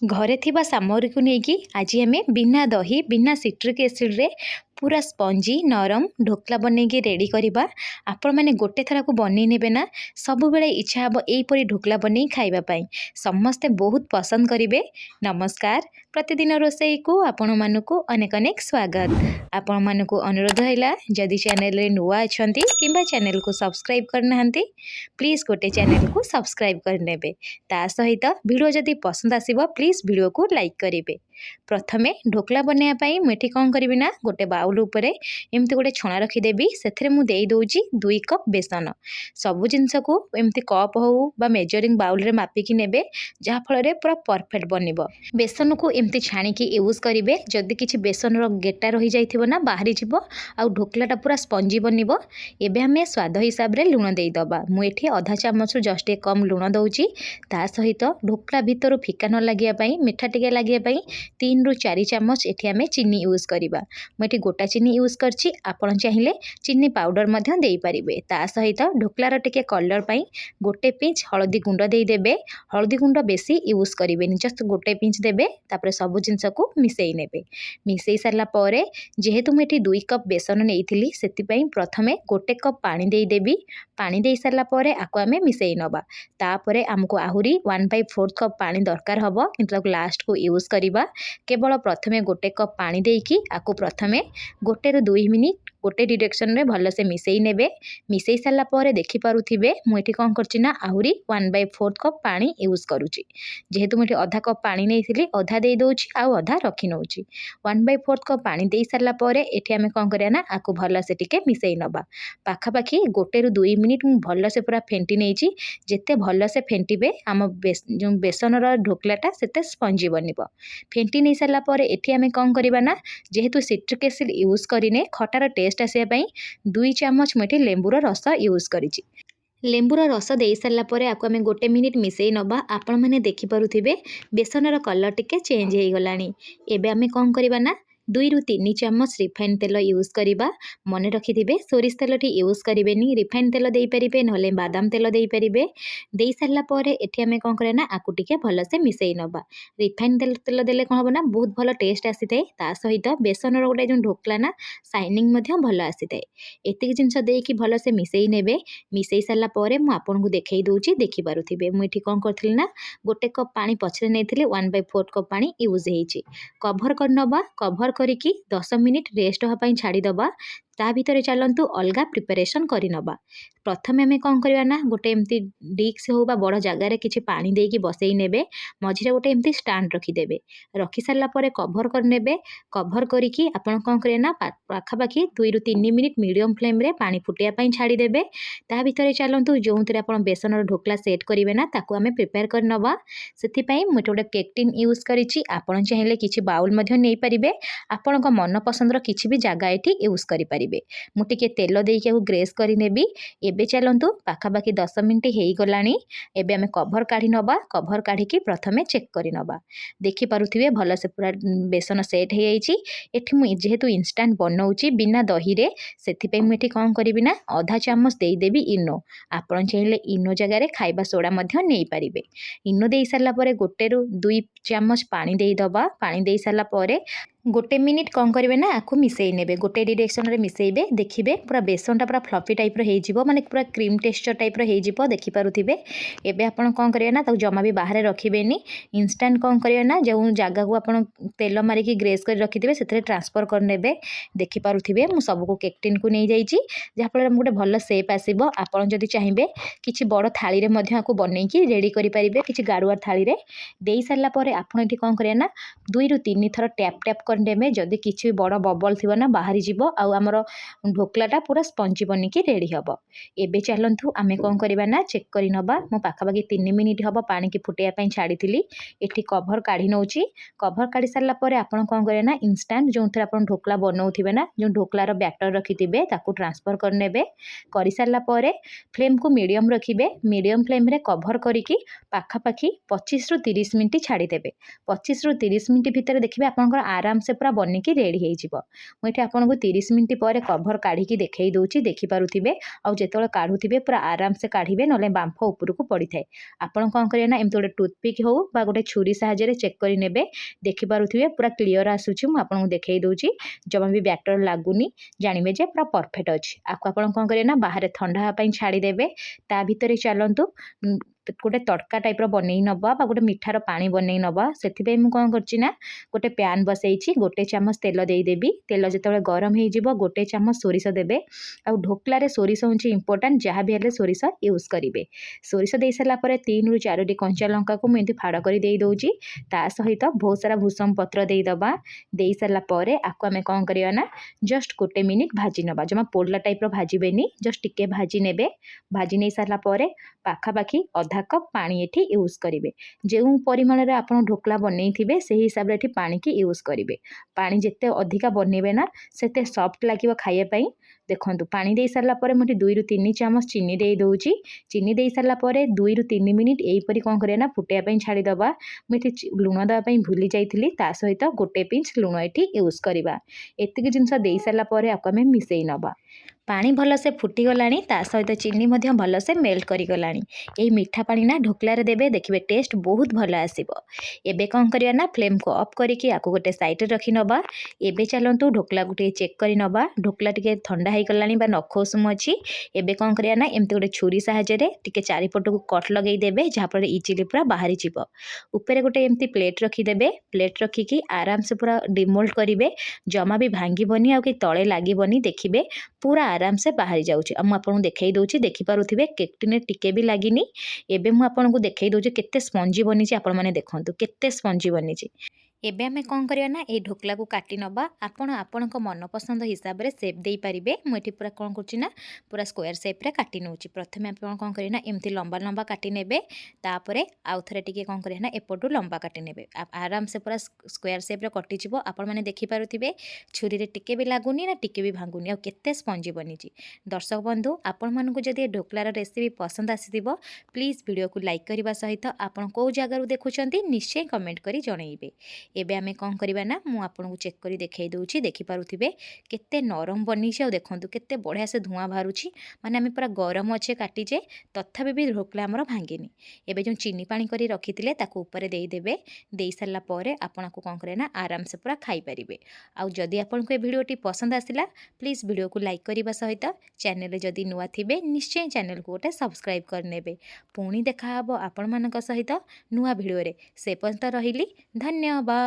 घरे थिबा सामग्री को लेकिन आज आम बिना दही बिना सिट्रिक एसिड रे पूरा स्पंजी नरम ढोकला बनैकी रेडी करवा। आपण मैंने गोटे थर को बनई ने ना सब बेले इच्छा हम यहीपरी ढोकला बनई खाइबापी समस्ते बहुत पसंद करेंगे। नमस्कार, प्रतिदिन रोसई को आपण मानक अनेक अनेक स्वागत। आपण मानक अनुरोध है जदि चैनल रे नुआ अच्छा कि चैनल को सब्सक्राइब करना प्लीज गोटे चैनल को सब्सक्राइब करने ता सहित वीडियो जदि पसंद आसीबो प्लीज वीडियो को लाइक करेंगे। प्रथमे ढोकला बनवाई मुझे कौन करी ना गोटे बाउल उपरे एमती गोटे छणा रखीदेवी से दूची 2 कप बेसन। सबू जिनस को एमती कप हो बा मेजरिंग बाउल रे मापिकी नेबे जहाँफल पूरा परफेक्ट बनब। बेसन को एमती छाणिकी यूज करेंगे। जदि किसी बेसन गेटा रही जाइथिबो ना बाहरी जीवो आ ढोकलाटा पूरा स्पंजी बनब। एबे हमें स्वाद हिसाब रे लुण देईदबा। मुझे आधा चामच जस्ट कम लुण दउची। ता सहित ढोकला भितर फिका न लगे मिठा टिके लगे 3 ରୁ 4 चामच एठी आमे चीनी यूज करिबा। मुझे गोटा चीनी यूज करछि, आपण चाहिए चीनी पाउडर मध्य देई परिबे। ता सहित ढोकलार टिके कलर पई गोटे पिंच हळदी गुंड देई देबे। हळदी गुंड बेसी यूज करिबे, जस्ट गोटे पिंच देबे। तापर सब जिंस को मिसेई नेबे। मिसेई सारला परे जेहेतु मुझे 2 कप बेसन नेइथिली सेति पई प्रथमे गोटे कप पानी देई देबी। पानी देई सारला परे आको आमे मिसेई नबा। तापरे हमको आहुरी 1/4 कप पानी दरकार हबो, किंतु लास्ट को यूज करिबा। केवल प्रथमे गोटे कप पानी देकी आको प्रथमे 1 ରୁ 2 मिनिट गोटे डिरेक्शन रे भल से मिसेई नेबे। मिसेई सारला परे देखि पारुथिबे मुझे कौन करछि ना आहुरी 1/4 कप पानी यूज करूछि। जेहेतु मुझे आधा कप पानी नेइथिली आधा देई दोछि आ आधा रखी नउछि। 1/4 कप पानी देई सारला परे एठी आमे कौन करिया ना आको भल से टिके मिसेई नबा। पाखापाखी 1 ରୁ 2 मिनिट मु भल से पूरा फेंटी नेइछि। जेते भल से फेंटीबे आम जो बेसनर ढोकलाटा सेते स्पंजी बनिबो। फेंटी नहीं सारा पर एठी आमे कौन करिबा ना जेहेतु सिट्रिक एसिड यूज करिने खटार टेस्ट आसिया पई 2 चामच मुझे लेंबूर रस यूज करिछि। लेंबूर रस दे सारा पर आको आमे गोटे मिनिट मिसेई नबा। आपण माने देखि पारुथिबे बेसनर कलर टिके चेंज हे गलानी। एबे आमे कौन करिबा ना 2 ରୁ 3 चामच रिफाइन तेल यूज करिबा। मन रखिथिबे सोरिष तेल टी यूज करिवेनी, रिफाइन तेल देई परिबे नले बादाम तेल देई परिबे। देई सारला परे एठी आमे कोन करे ना आकु टिके भल से मिसेई नबा। रिफाइन तेल देले कोन हबो ना बहुत भल टेस्ट आसीते। ता सहित बेसनर गोटे जो ढोकला ना शाइनिंग मध्य भल आसीते। एतिक जिंस देकी भल से मिसेई नेबे। मिसेई सारला परे मु आपनकु देखेई दोउची, देखि पारुथिबे मु एठी कोन करथिली ना गोटे कप पानी पछरे नेथिली 1/4 कप पानी यूज हेइची। कभर कर नबा। कभर करिकी 10 मिनिट रेस्ट होगा छाड़ी दबा। ता भितर चलतु अलग प्रिपरेशन करि नबा। प्रथमे आमे कौन करवा ना गोटे एमती डिक्स हो बा बड़ जगार किछि पानी देकी बसई नेबे। मझिरे गोटे एमती स्टैंड रखीदेबे। रखी सारला परे कभर कर नेबे। कभर करिकी आपण कौन करे ना पाखापाखी 2 ରୁ 3 मिनिट मीडियम फ्लेम रे पानी फुटिया पई छाड़ी देबे। ता भितर चलतु जो थरे आपण बेसनर ढोकला सेट करिवे ना ताकू आमे प्रिपेयर कर नबा। सेति पई मु गोटे केक टिन यूज करिछि। आपण चाहिले किछि बाउल मध्य नै परिबे। आपण को मन पसंदर किछि भी जगह एठी यूज करि परिबे। मु टिके तेल देकी ग्रेस करि नेबी। एबे चलंतु पाखापाखी 10 मिनिट हेई गलानी। एबे आमे कभर काढी नबा। कभर काढिकी प्रथमे चेक करि नबा। देखि पारुथिबे भल से पूरा बेसन सेट हे जाइछि। एठी मु जेहेतु इंस्टेंट बनौछि बिना दही रे सेथि पे मु एठी कोन करिबि ना आधा चामच देई देबी इनो। आपण चाहिले इनो जगह रे खाइबा सोडा मध्य नेई परिबे। इनो देई सारला परे 1 ରୁ 2 चामच पानी देई दबा। पानी देई सारला परे गोटे मिनिट कौन करेंगे ना आपको मिसेई नेबे। गोटे डिरेक्शन रे मिसेइबे। देखिबे पूरा बेसनटा पूरा फ्लफी टाइप रो हेजिबो, माने पूरा क्रीम टेक्सचर टाइप रो हेजिबो। देखि पारुथिबे। एबे आपण कौन करिया ना ताऊ जमा भी बाहर रखिबेनी। इंस्टेंट कौन करिया ना जो जगह को आपण तेल मारिकी ग्रेस कर रखिथिबे सेथरे ट्रांसफर कर नेबे। देखि पारुथिबे मु सब को केक टिन को नै जाईची जहाँफल गोटे भल सेप आसीबो। आपण जदि चाहिबे किछि बड़ थाली रे मध्य आको बनेकी रेडी करि परिबे। किछि गाडुआर थाली रे देई सारला परे आपण एठी कौन करिया ना 2 ରୁ 3 थर टैप टैप करनेबे। जदि किछि बड़ बबल थिबो ना बाहरी जीवो आ हमर ढोकलाटा पूरा स्पंजी बनिकी रेडी हबो। एबे चलंतु आमे कोन करबा ना चेक करि नबा। मो पाखापाखी 3 मिनिट हबो पानी की फुटिया पई छाड़ीथिली। एठी कभर काढी नउची। कभर काढी सारला परे आपण कोन करे ना इंस्टेंट जो थरे आपण ढोकला बनौथिबे ना जो ढोकलार बैटर रखिथिबे ताकू ट्रांसफर करनेबे। करि सारला परे फ्लेम को मीडियम रखिबे। मीडियम फ्लेम रे कभर करिकी पाखापाखी 25 ରୁ 30 मिनिट छाड़ी देबे। 25 ରୁ 30 मिनिट भितर देखिबे आपनकर आराम से पूरा बनिकी रेडी हो मुझे आपको 30 मिनट पर कभर काढ़ी देखई दूची देखिपे आउ जो काढ़ुवे पूरा आराम से काढ़े ना बांफ उपरको पड़ी था। आपड़ कौन करेंगे ना एमती गोटे टूथपिक हो गोटे छुरी साहाय्य चेक करे देखिपे पूरा क्लीयर आसूची मुझे देखई दूची जमा भी बैटर लगुनि जानवे जे पूरा परफेक्ट अच्छी आपको आप कौन करेंगे ना बाहर ठंडा हाँपाई छाड़देवे ता भितर चलतु गोटे तड़का टाइप बनई नवा गोटे मिठार पानी बनई नवा से कौन करना गोटे पैन बसई गोटे चामच तेल देदेवी तेल जो गरम हो गोटे चामच सोरिष देवे आ ढोकलार सोरिष हूँ इंपोर्टाट जहाँ भी हेल्ले सोरिष यूज करेंगे सोरिष दे सारापर 3 ରୁ 4ଟି कंचा लंका को मुझे फाड़ कर देदे ता सहित बहुत सारा भूसम पत्र देदबा दे सारापर आपको आम कौन करवा ना जस्ट गोटे मिनिट भाजी नवा जमा पोड़ला टाइप भाजबेनी जस्ट टिके भाजी ने भाजी नहीं सारापर पाखापाखि अधा कप पानी एठी यूज करेंगे जो परिमाण आप ढोकला बनई थे से हिसाब से पानी की यूज करेंगे पानी जिते अधिका बनइबे ना सेते सॉफ्ट लगे खाइबापी देखो पानी दे सारापर मुझे 2 ରୁ 3 ଚାମଚ चीनी दे दूची चीनी दे सारापर 2 ରୁ 3 मिनिट यहीपरि कौन करें ना फुटाइवाई छाड़ीदबा मुझे लुण देवाई भूली जाइली ता सहित गोटे पिंच लुण ये यूज करवा एतिक जिनस दे सारापर आपको आम मिसई नवा पानी भलसे फुटीगला ता सहित चीनी भलसे मेल्ट करगला यही मीठा पानी ना ढोकलार देवे देखिए टेस्ट बहुत भल आसो एबे कौन करवा ना फ्लेम को ऑफ करके आपको गोटे साइड रखी नवा एबे चलतु ढोकला को चेक कर नवा ढोकला टे ठंडा हो गला नख उषुम अच्छी एबे कौन करवा ना एमती गोटे छुरी साहाय्य टे चारिपट को कट लगे देवे जहाँफल इजिली पूरा बाहरी जीव उपरे गोटे एमती प्लेट रखीदेवे प्लेट रखिकी आराम से पूरा डिमोल्ड करेंगे जमा भी भांगीबनी आ तले लगभनी देखिए पूरा आराम से बाहरी जाऊँगी आपको देखई दूची देखिपे केकटी टिके भी लगिनी एबे मुझे देखई दूची केते स्पंजी बनी आपण मैंने देखूँ केते स्पंजी बनी एबे आमे कौन करवा ना ये ढोकला को काटी नवा आपण मनपसंद हिसाब से सेप दे पारे मुझे पूरा कौन करना पूरा स्क्वायर सेप्रे काटी नौ प्रथम आप कौन करें एमती लंबा लंबा काटी नेबे तापर आउ थे टी कौन करें एपटू लंबा काटी नेबे आराम से पूरा स्क्वायर सेप्रे कटिज आपण मैंने देखिपे छुरी रे टिके भी लगुनि ना टिके भी भांगुनि आ केते स्पंजी बनी दर्शक बंधु आपण मानक जदि ढोकलार रेसिपी पसंद आसीथिबो प्लीज वीडियो को लाइक करने सहित आपण कौ जगार देखुंत निश्चय कमेंट करी जनइबे एबे आमे कौन करवा ना मु आपको चेक करी देखई दूची देखिपे केते नरम बनी देखूँ केते बढ़िया से धुआं बाहर माने आमे पूरा गरम अच्छे काटीजे तथापि भी ढोकला आमर भांगिनी एबे जो चीनी पानी करी रखी ऊपर देदेवे दे सारापर आपन को कौन करे ना आराम से पूरा खाई पारिबे आउ जदि आपको ये वीडियोटी पसंद आसिला प्लीज वीडियो को लाइक करने सहित चैनल जदि नुआ थिबे निश्चय चैनल को गोटे सब्सक्राइब करनेबे पुणी देखा आपण मानक सहित नुआ वीडियो रे से पर्यंत रहिली धन्यवाद।